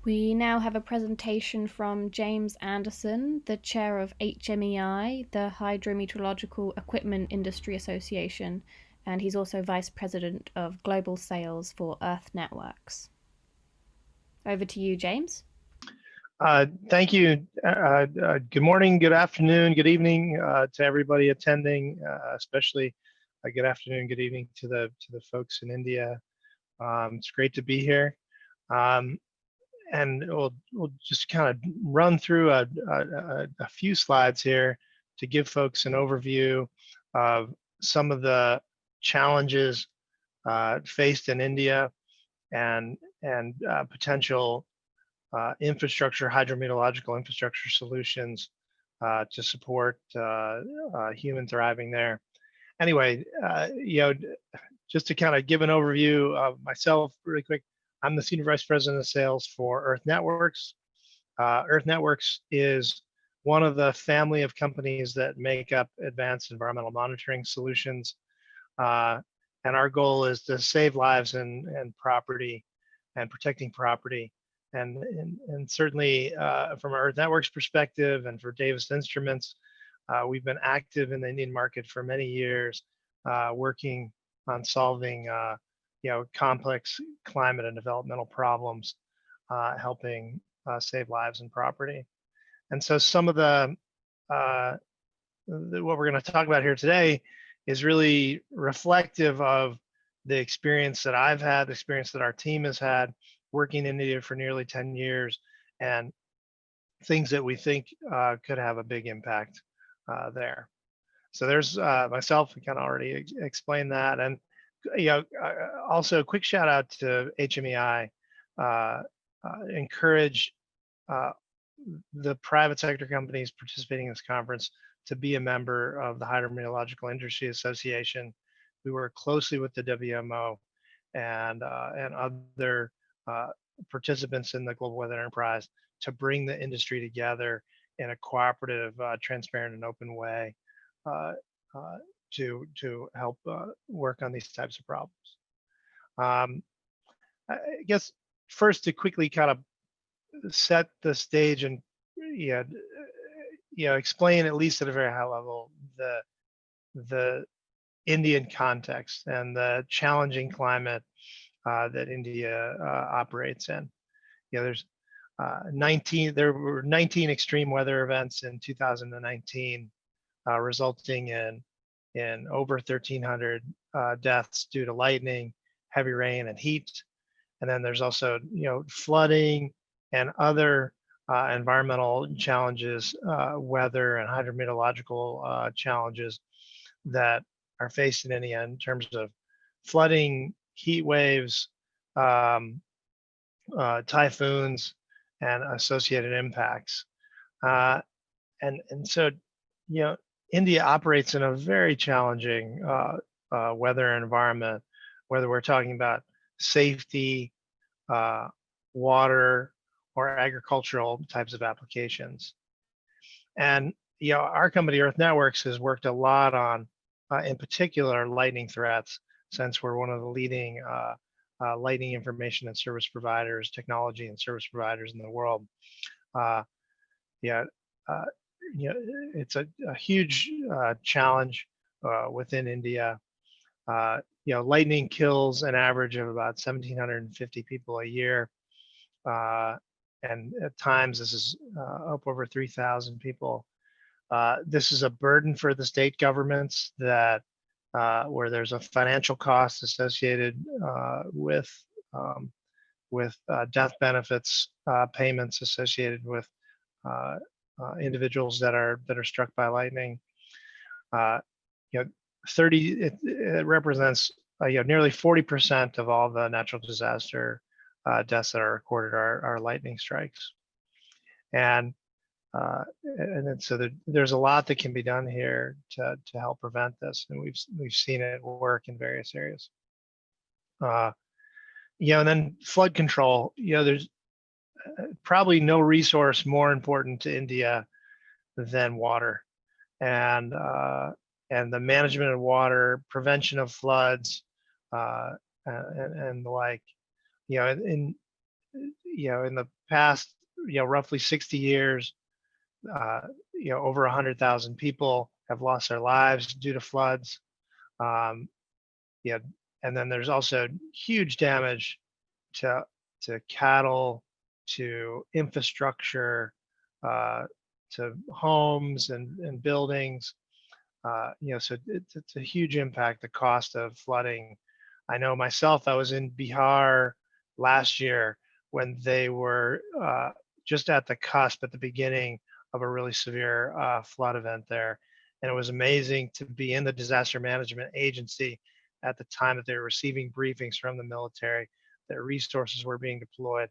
We now have a presentation from James Anderson, the chair of HMEI, the Hydrometeorological Equipment Industry Association, and he's also vice president of global sales for Earth Networks. Over to you, James. Thank you. Good morning, good afternoon, good evening to everybody attending, especially good afternoon, good evening to the folks in India. It's great to be here. And we'll just kind of run through a few slides here to give folks an overview of some of the challenges faced in India and potential hydrometeorological infrastructure solutions to support human thriving there. Anyway, just to kind of give an overview of myself really quick, I'm the Senior Vice President of Sales for Earth Networks. Earth Networks is one of the family of companies that make up advanced environmental monitoring solutions. And our goal is to save lives and property and protecting property. And certainly from Earth Networks perspective and for Davis Instruments, we've been active in the Indian market for many years, working on solving complex climate and developmental problems, helping save lives and property. And so some of the what we're going to talk about here today is really reflective of the experience that I've had, the experience that our team has had working in India for nearly 10 years, and things that we think could have a big impact there. So there's myself, we kind of already explained that. And also a quick shout out to HMEI, encourage the private sector companies participating in this conference to be a member of the Hydrometeorological Industry Association. We work closely with the WMO and other participants in the global weather enterprise to bring the industry together in a cooperative, transparent, and open way to help work on these types of problems. I guess first to quickly kind of set the stage and explain, at least at a very high level, the Indian context and the challenging climate that India operates in. There were 19 extreme weather events in 2019, resulting in over 1,300 deaths due to lightning, heavy rain, and heat. And then there's also flooding and other environmental challenges, weather and hydrometeorological challenges that are faced in India in terms of flooding, heat waves, typhoons, and associated impacts. And so, India operates in a very challenging weather environment, whether we're talking about safety, water, or agricultural types of applications. And our company, Earth Networks, has worked a lot on, in particular, lightning threats, since we're one of the leading lightning information and service providers, technology and service providers in the world. It's a huge challenge within India. Lightning kills an average of about 1,750 people a year. And at times this is up over 3,000 people. This is a burden for the state governments that where there's a financial cost associated with death benefits payments associated with individuals that are struck by lightning. It represents nearly 40% of all the natural disaster deaths that are recorded are lightning strikes. And then so there's a lot that can be done here to help prevent this, and we've seen it work in various areas. And then flood control. There's probably no resource more important to India than water, and the management of water, prevention of floods, and the like. in the past, roughly 60 years, uh, over 100,000 people have lost their lives due to floods. Um, yeah, and then there's also huge damage to cattle, to infrastructure, uh, to homes and buildings. So it's a huge impact. The cost of flooding. I know myself. I was in Bihar last year when they were just at the cusp, at the beginning of a really severe flood event there, and it was amazing to be in the disaster management agency at the time that they were receiving briefings from the military, that resources were being deployed,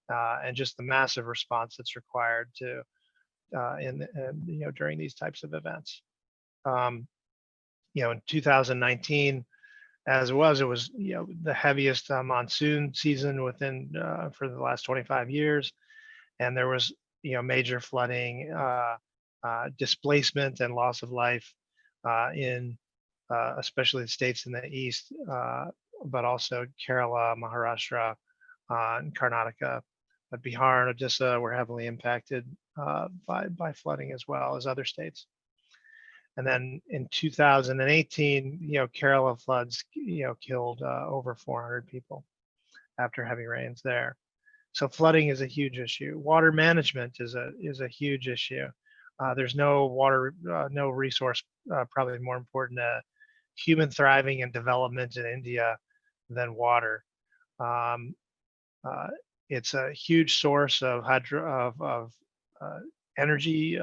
and just the massive response that's required to during these types of events. Um, in 2019, as it was the heaviest monsoon season within for the last 25 years, and there was major flooding, displacement, and loss of life in especially the states in the east, but also Kerala, Maharashtra, and Karnataka. But Bihar and Odisha were heavily impacted by flooding as well as other states. And then in 2018, Kerala floods, killed over 400 people after heavy rains there. So flooding is a huge issue. Water management is a huge issue. There's no water, no resource probably more important to human thriving and development in India than water. Um, uh, it's a huge source of energy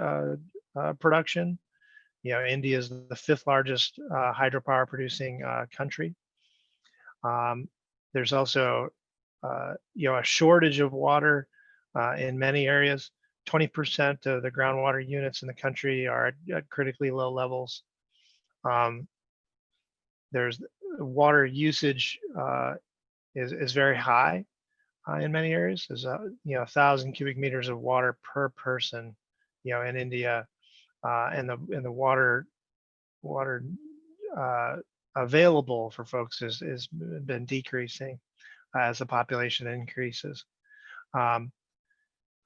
production. India is the fifth largest hydropower producing country. There's also, a shortage of water in many areas. 20% of the groundwater units in the country are at critically low levels. There's water usage is very high in many areas. There's 1,000 cubic meters of water per person, in India, and the water uh, available for folks is been decreasing as the population increases. Um,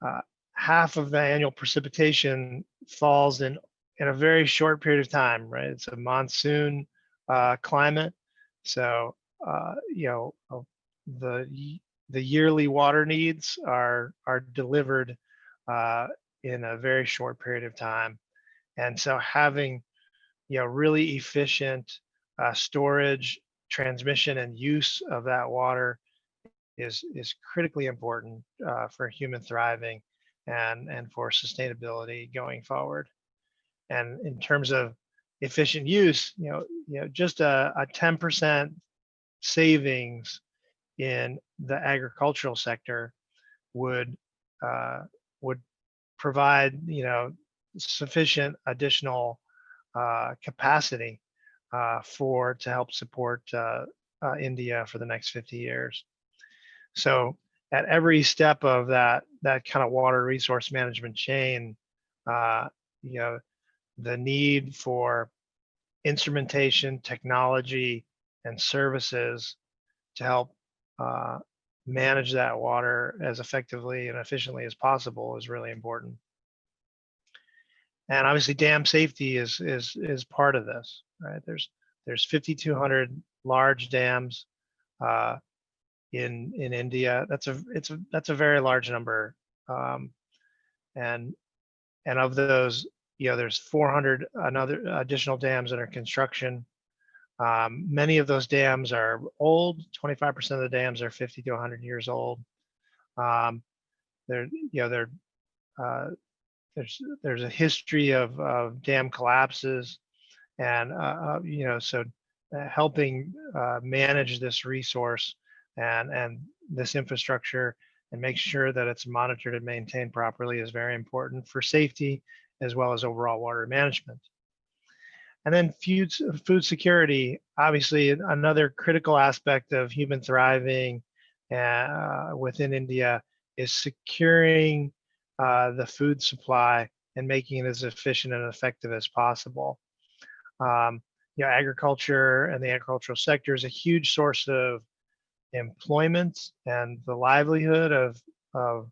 uh, Half of the annual precipitation falls in a very short period of time, right? It's a monsoon climate, so the yearly water needs are delivered in a very short period of time, and so having really efficient storage, transmission, and use of that water is critically important for human thriving and for sustainability going forward. And in terms of efficient use, just a 10% savings in the agricultural sector would uh, would provide sufficient additional capacity to help support India for the next 50 years. So at every step of that kind of water resource management chain, uh, you know, the need for instrumentation, technology, and services to help uh, manage that water as effectively and efficiently as possible is really important. And obviously, dam safety is part of this, right? There's 5,200 large dams in India. That's a very large number, um, and of those, there's 400 another additional dams that are construction. Many of those dams are old. 25% of the dams are 50 to 100 years old. Um, they're uh, there's a history of dam collapses, and so helping manage this resource and this infrastructure and make sure that it's monitored and maintained properly is very important for safety as well as overall water management. And then food security, obviously another critical aspect of human thriving within India is securing the food supply and making it as efficient and effective as possible. Agriculture and the agricultural sector is a huge source of employment and the livelihood of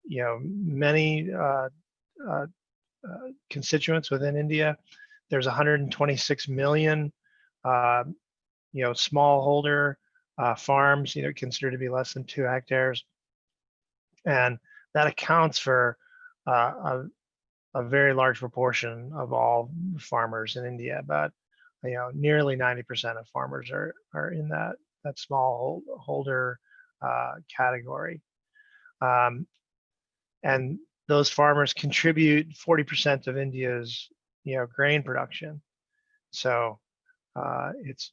many constituents within India. There's 126 million smallholder farms, considered to be less than 2 hectares, and that accounts for a very large proportion of all farmers in India. But nearly 90% of farmers are in that small holder category, and those farmers contribute 40% of India's grain production. So it's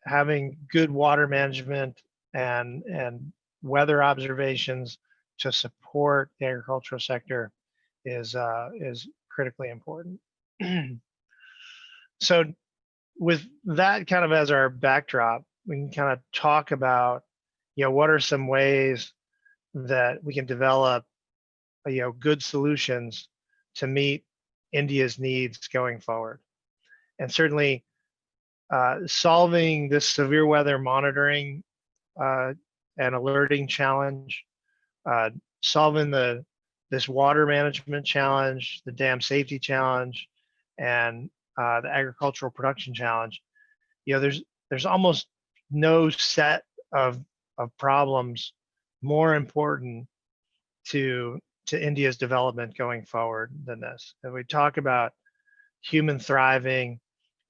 having good water management and weather observations to support the agricultural sector is critically important. So with that kind of as our backdrop, we can kind of talk about what are some ways that we can develop good solutions to meet India's needs going forward. And certainly solving this severe weather monitoring and alerting challenge, solving this water management challenge, the dam safety challenge, and the agricultural production challenge. There's almost no set of problems more important to India's development going forward than this. And we talk about human thriving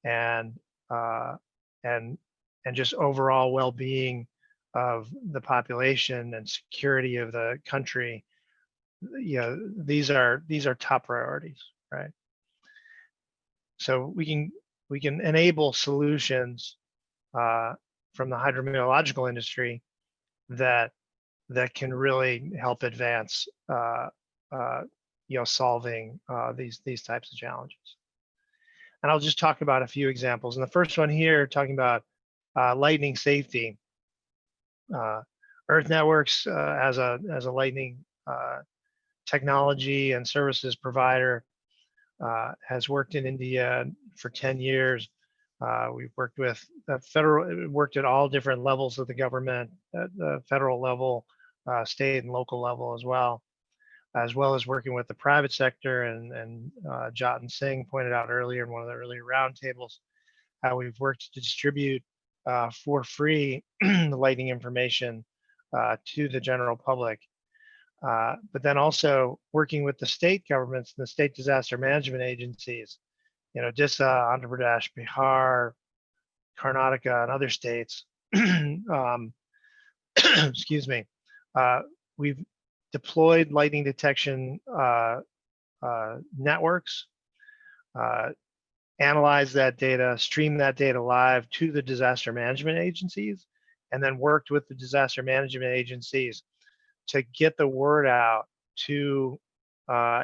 and just overall well-being of the population and security of the country. These are top priorities, right? So we can enable solutions from the hydrometeorological industry that can really help advance solving these types of challenges. And I'll just talk about a few examples. And the first one here, talking about lightning safety. Earth Networks as a lightning technology and services provider has worked in India for 10 years. We've worked with worked at all different levels of the government, at the federal level, state and local level as well as working with the private sector. And Jatin Singh pointed out earlier in one of the earlier roundtables how we've worked to distribute for free the lightning information to the general public. But then also working with the state governments and the state disaster management agencies, Odisha, Andhra Pradesh, Bihar, Karnataka, and other states. Excuse me. We've deployed lightning detection networks, analyze that data, stream that data live to the disaster management agencies, and then worked with the disaster management agencies to get the word out to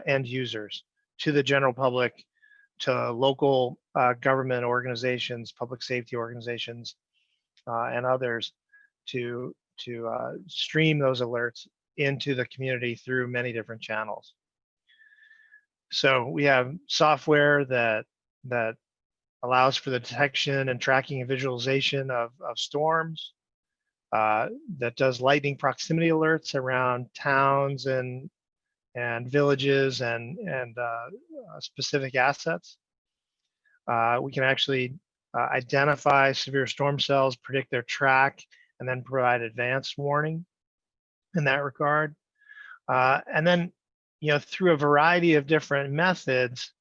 end users, to the general public, to local government organizations, public safety organizations, and others to stream those alerts into the community through many different channels. So we have software that allows for the detection and tracking and visualization of storms, that does lightning proximity alerts around towns and villages and specific assets. We can actually identify severe storm cells, predict their track, and then provide advanced warning in that regard. And then, through a variety of different methods,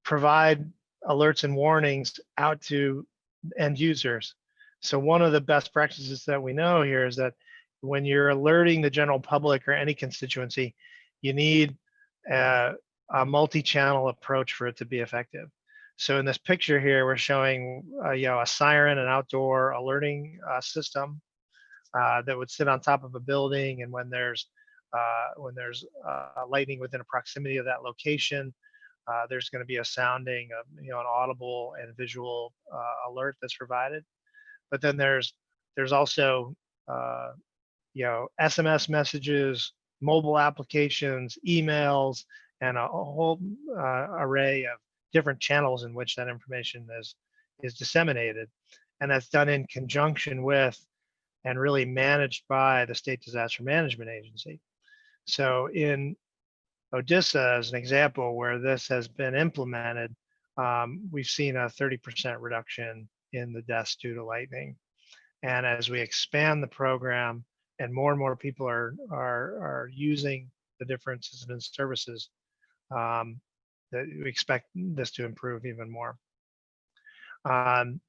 provide alerts and warnings out to end users. So one of the best practices that we know here is that when you're alerting the general public or any constituency, you need a multi-channel approach for it to be effective. So in this picture here, we're showing a siren, an outdoor alerting system that would sit on top of a building, and when there's lightning within a proximity of that location, there's going to be a sounding of an audible and visual alert that's provided. But then there's also SMS messages, mobile applications, emails, and a whole array of different channels in which that information is disseminated. and that's done in conjunction with and really managed by the State Disaster Management Agency. So in Odisha, as an example, where this has been implemented, we've seen a 30% reduction in the deaths due to lightning. And as we expand the program and more people are using the different systems and services, that we expect this to improve even more. And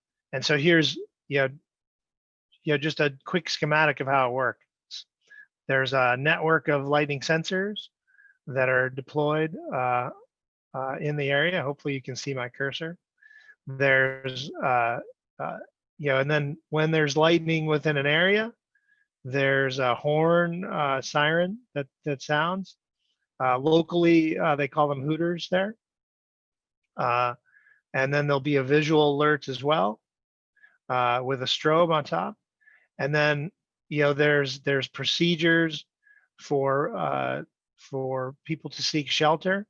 so here's just a quick schematic of how it works. There's a network of lightning sensors that are deployed in the area. Hopefully you can see my cursor. There's and then when there's lightning within an area, there's a horn siren that sounds. Locally, they call them hooters there. And then there'll be a visual alert as well with a strobe on top. And then there's procedures for people to seek shelter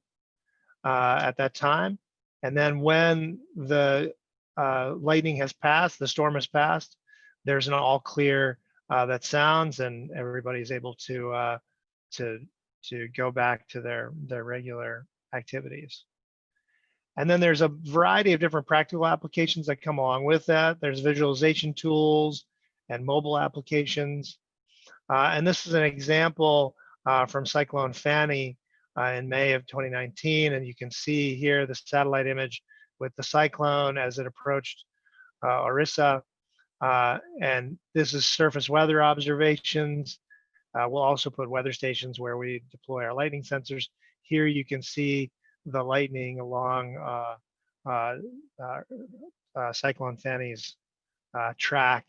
at that time. And then when the lightning has passed, the storm has passed, there's an all clear that sounds, and everybody's able to go back to their regular activities. And then there's a variety of different practical applications that come along with that. There's visualization tools and mobile applications. And this is an example from Cyclone Fani in May of 2019. And you can see here the satellite image with the cyclone as it approached Orissa. And this is surface weather observations. We'll also put weather stations where we deploy our lightning sensors. Here you can see the lightning along Cyclone Fani's track.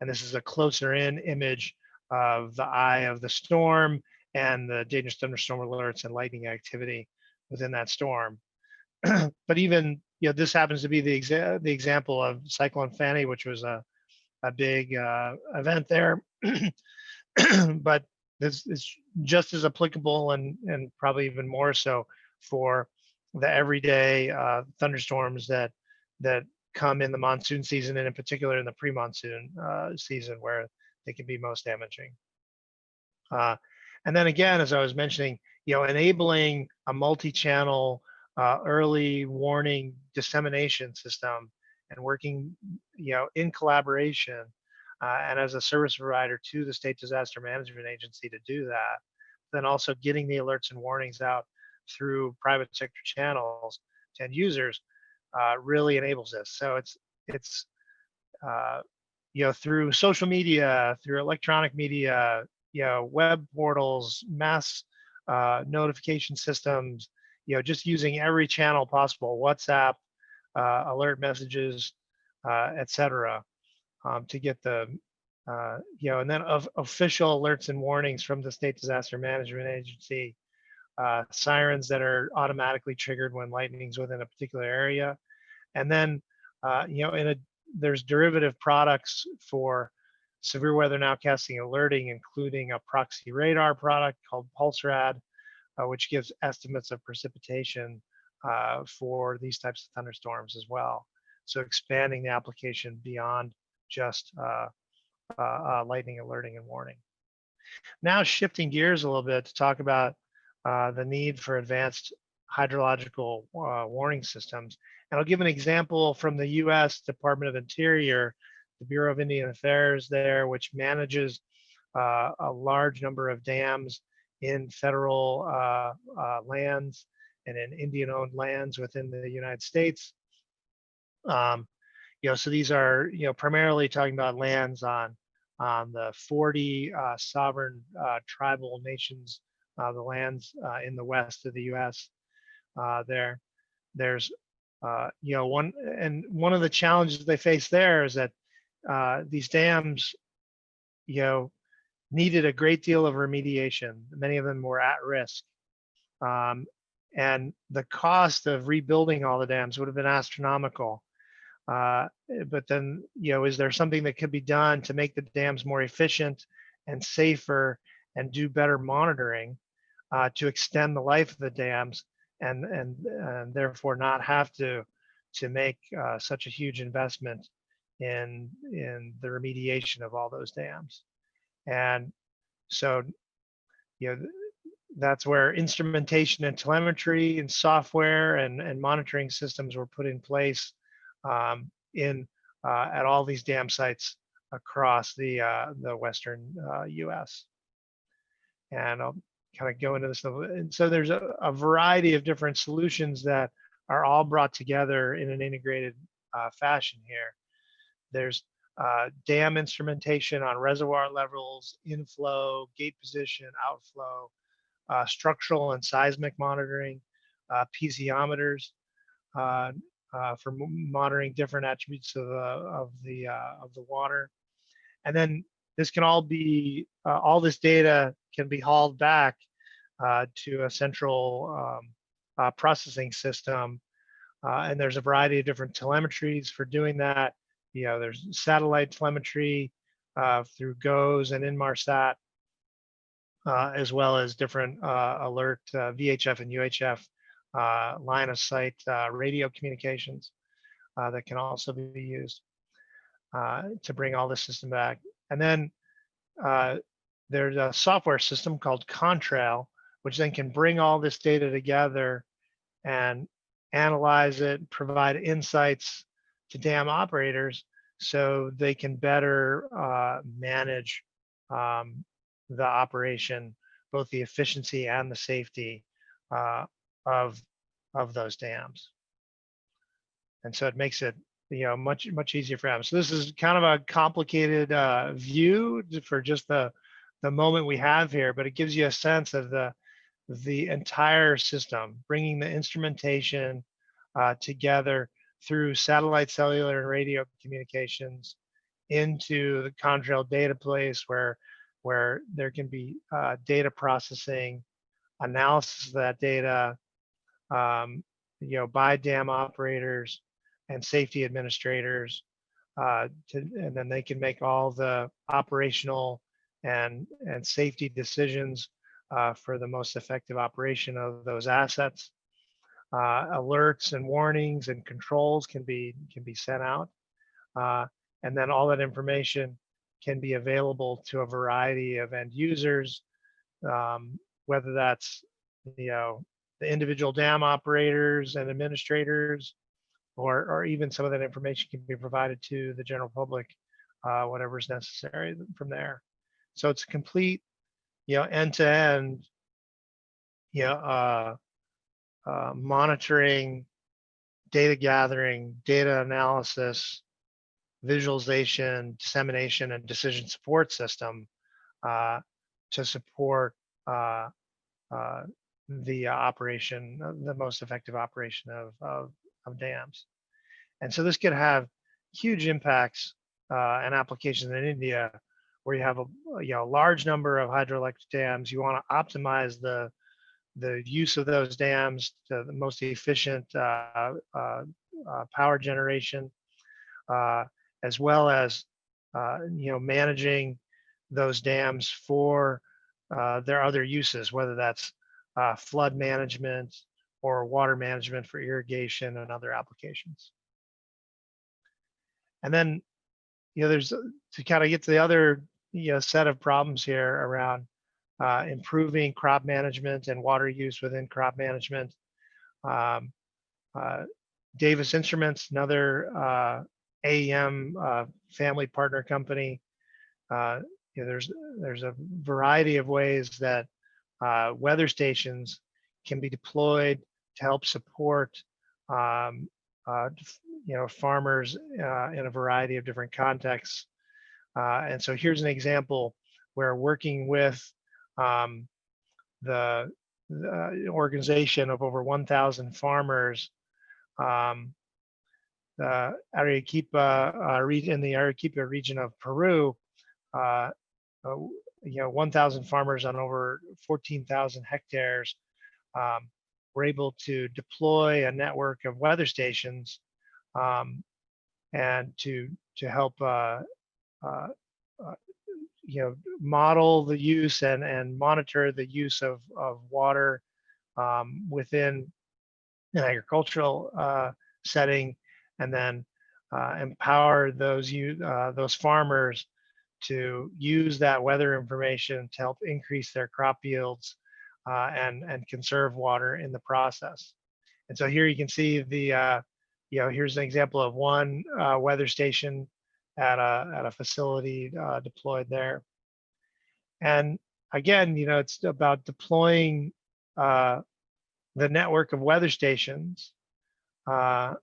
And this is a closer in image of the eye of the storm and the dangerous thunderstorm alerts and lightning activity within that storm. But even, this happens to be the example of Cyclone Fani, which was a big event there. But this is just as applicable and probably even more so for the everyday thunderstorms that come in the monsoon season, and in particular in the pre-monsoon season, where they can be most damaging. And then again, as I was mentioning, enabling a multi-channel early warning dissemination system and working, in collaboration and as a service provider to the State Disaster Management Agency to do that, then also getting the alerts and warnings out through private sector channels to end users really enables this. So it's through social media, through electronic media, web portals, mass notification systems, just using every channel possible, WhatsApp, alert messages, etc., to get the and then of official alerts and warnings from the State Disaster Management Agency, sirens that are automatically triggered when lightning's within a particular area, and then there's derivative products for severe weather nowcasting alerting, including a proxy radar product called PulseRad, which gives estimates of precipitation for these types of thunderstorms as well. So expanding the application beyond just lightning alerting and warning. Now shifting gears a little bit to talk about the need for advanced hydrological warning systems. And I'll give an example from the US Department of Interior, the Bureau of Indian Affairs there, which manages a large number of dams in federal lands and in Indian-owned lands within the United States. So these are, primarily talking about lands on the 40 sovereign tribal nations, the lands in the west of the U.S. There's one of the challenges they face there is that these dams, needed a great deal of remediation. Many of them were at risk. And the cost of rebuilding all the dams would have been astronomical. But then, is there something that could be done to make the dams more efficient and safer and do better monitoring to extend the life of the dams and therefore not have to make such a huge investment in the remediation of all those dams. And so, you know, that's where instrumentation and telemetry and software and monitoring systems were put in place in at all these dam sites across the western U.S. And I'll kind of go into this. And so there's a variety of different solutions that are all brought together in an integrated fashion here. There's dam instrumentation on reservoir levels, inflow, gate position, outflow, structural and seismic monitoring, piezometers for monitoring different attributes of the water, and then this can all be all this data can be hauled back to a central processing system, and there's a variety of different telemetries for doing that. You know, there's satellite telemetry through GOES and Inmarsat, as well as different alert VHF and UHF line of sight radio communications that can also be used to bring all the system back. And then there's a software system called Contrail, which then can bring all this data together and analyze it, provide insights to dam operators so they can better manage the operation, both the efficiency and the safety of those dams. And so it makes it, you know, much easier for them. So this is kind of a complicated view for just the moment we have here, but it gives you a sense of the entire system, bringing the instrumentation together through satellite, cellular, and radio communications into the Contrail data place where there can be data processing, analysis of that data, you know, by dam operators and safety administrators, and then they can make all the operational and safety decisions for the most effective operation of those assets. Alerts and warnings and controls can be sent out, and then all that information can be available to a variety of end users, whether that's, you know, the individual dam operators and administrators, or even some of that information can be provided to the general public, whatever is necessary from there. So it's a complete, you know, end-to-end, you know, monitoring, data gathering, data analysis, visualization, dissemination, and decision support system to support the operation, the most effective operation of dams. And so this could have huge impacts and applications in India, where you have a large number of hydroelectric dams. You want to optimize the use of those dams to the most efficient power generation, as well as you know, managing those dams for their other uses, whether that's flood management or water management for irrigation and other applications. And then, you know, there's to kind of get to the other, you know, set of problems here around improving crop management and water use within crop management. Davis Instruments, another AEM family partner company. You know, there's a variety of ways that weather stations can be deployed to help support you know, farmers in a variety of different contexts. And so here's an example where working with the organization of over 1,000 farmers, Arequipa in the Arequipa region of Peru, you know, 1,000 farmers on over 14,000 hectares were able to deploy a network of weather stations and to help you know, model the use and monitor the use of water within an agricultural setting, and then empower those farmers to use that weather information to help increase their crop yields and conserve water in the process. And so here you can see here's an example of one weather station at a facility deployed there. And again, it's about deploying the network of weather stations and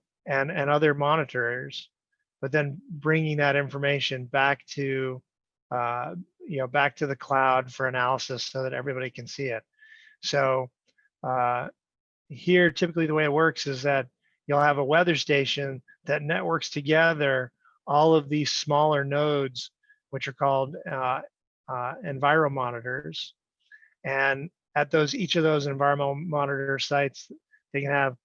other monitors, but then bringing that information back to back to the cloud for analysis so that everybody can see it. So here, typically the way it works is that you'll have a weather station that networks together all of these smaller nodes, which are called enviromonitors. And at each of those environmental monitor sites, they can have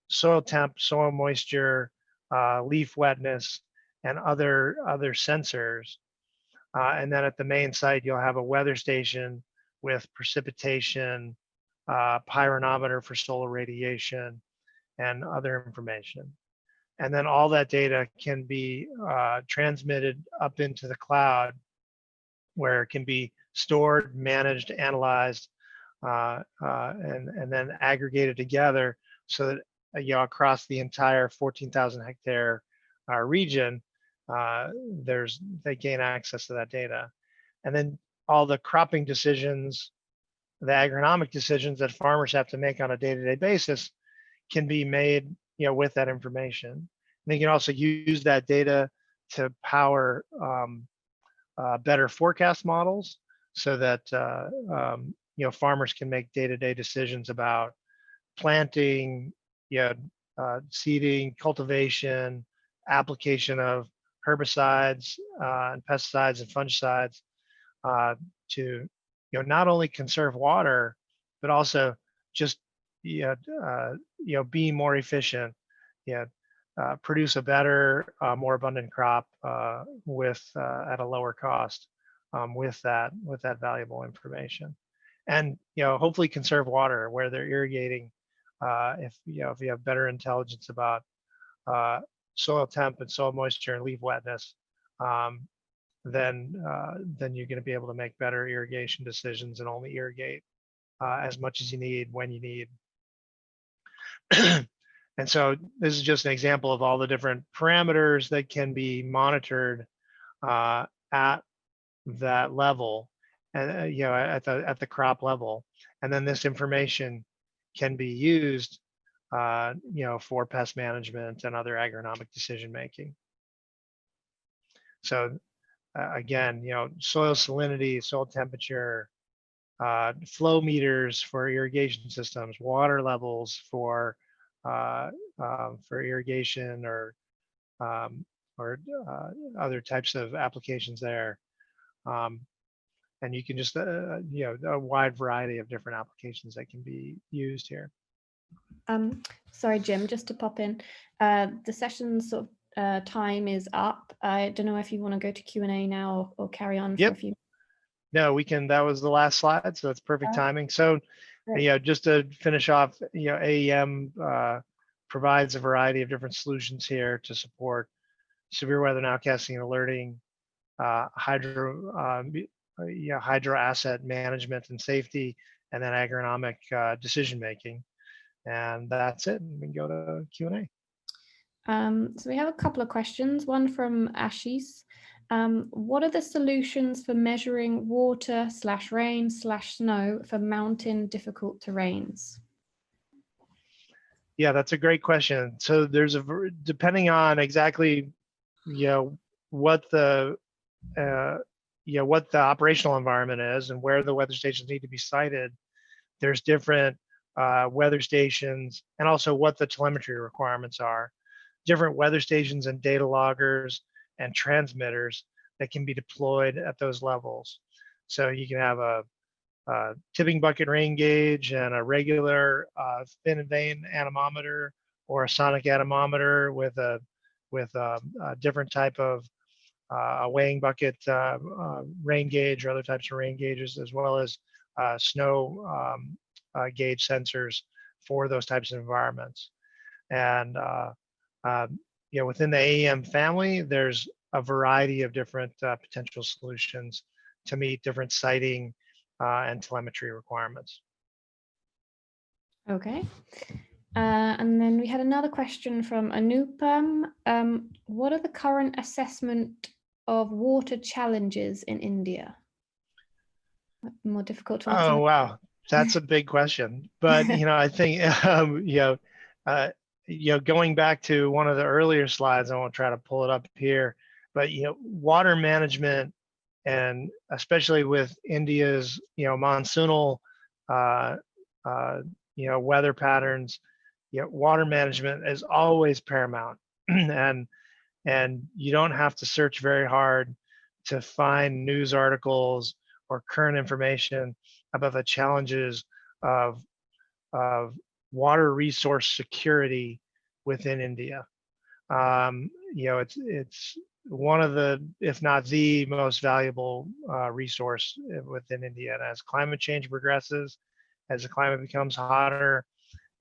soil temp, soil moisture, leaf wetness, and other sensors. And then at the main site, you'll have a weather station with precipitation, pyranometer for solar radiation, and other information. And then all that data can be transmitted up into the cloud, where it can be stored, managed, analyzed, and then aggregated together so that across the entire 14,000 hectare region, they gain access to that data. And then all the cropping decisions, the agronomic decisions that farmers have to make on a day-to-day basis can be made with that information. And they can also use that data to power better forecast models so that farmers can make day-to-day decisions about planting, seeding, cultivation, application of herbicides and pesticides and fungicides to not only conserve water, but also just be more efficient, produce a better, more abundant crop at a lower cost with that valuable information, and hopefully conserve water where they're irrigating. If you have better intelligence about soil temp and soil moisture and leaf wetness, then you're going to be able to make better irrigation decisions and only irrigate as much as you need when you need. And so this is just an example of all the different parameters that can be monitored at that level, and at the crop level, and then this information can be used for pest management and other agronomic decision making. So again, soil salinity, soil temperature, flow meters for irrigation systems, water levels for irrigation or other types of applications there. And you can just, a wide variety of different applications that can be used here. Sorry, Jim, just to pop in, the session's sort of time is up. I don't know if you want to go to Q&A now or carry on for a few. No, we can. That was the last slide, so that's perfect timing. So, just to finish off, AEM provides a variety of different solutions here to support severe weather nowcasting and alerting, hydro asset management and safety, and then agronomic decision making. And that's it. We can go to Q&A. So we have a couple of questions. One from Ashish. What are the solutions for measuring water/rain/snow for mountain difficult terrains? Yeah, that's a great question. So there's depending on exactly, what the operational environment is and where the weather stations need to be sited, there's different weather stations, and also what the telemetry requirements are. Different weather stations and data loggers and transmitters that can be deployed at those levels. So you can have a tipping bucket rain gauge and a regular thin vein anemometer, or a sonic anemometer with a different type of a weighing bucket rain gauge, or other types of rain gauges, as well as snow gauge sensors for those types of environments. And within the AEM family, there's a variety of different potential solutions to meet different siting and telemetry requirements. Okay. And then we had another question from Anupam. What are the current assessment of water challenges in India? More difficult to answer. Oh, wow. That's a big question. But, I think, going back to one of the earlier slides, I won't try to pull it up here, but, water management, and especially with India's, monsoonal, weather patterns, water management is always paramount. and you don't have to search very hard to find news articles or current information about the challenges of, of water resource security within India. It's one of the, if not the most valuable resource within India. And as climate change progresses, as the climate becomes hotter,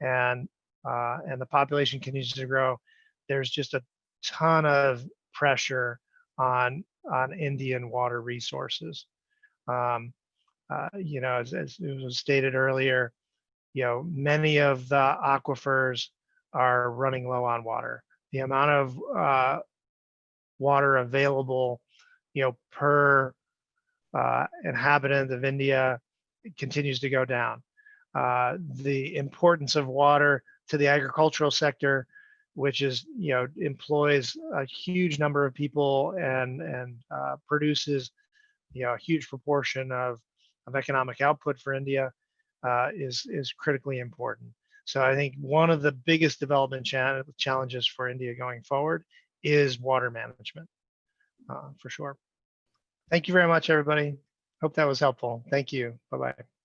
and the population continues to grow, there's just a ton of pressure on Indian water resources. As it was stated earlier, many of the aquifers are running low on water. The amount of water available, per inhabitant of India continues to go down. The importance of water to the agricultural sector, which is, employs a huge number of people and produces, a huge proportion of economic output for India, is critically important. So I think one of the biggest development challenges for India going forward is water management, for sure. Thank you very much, everybody. Hope that was helpful. Thank you. Bye-bye.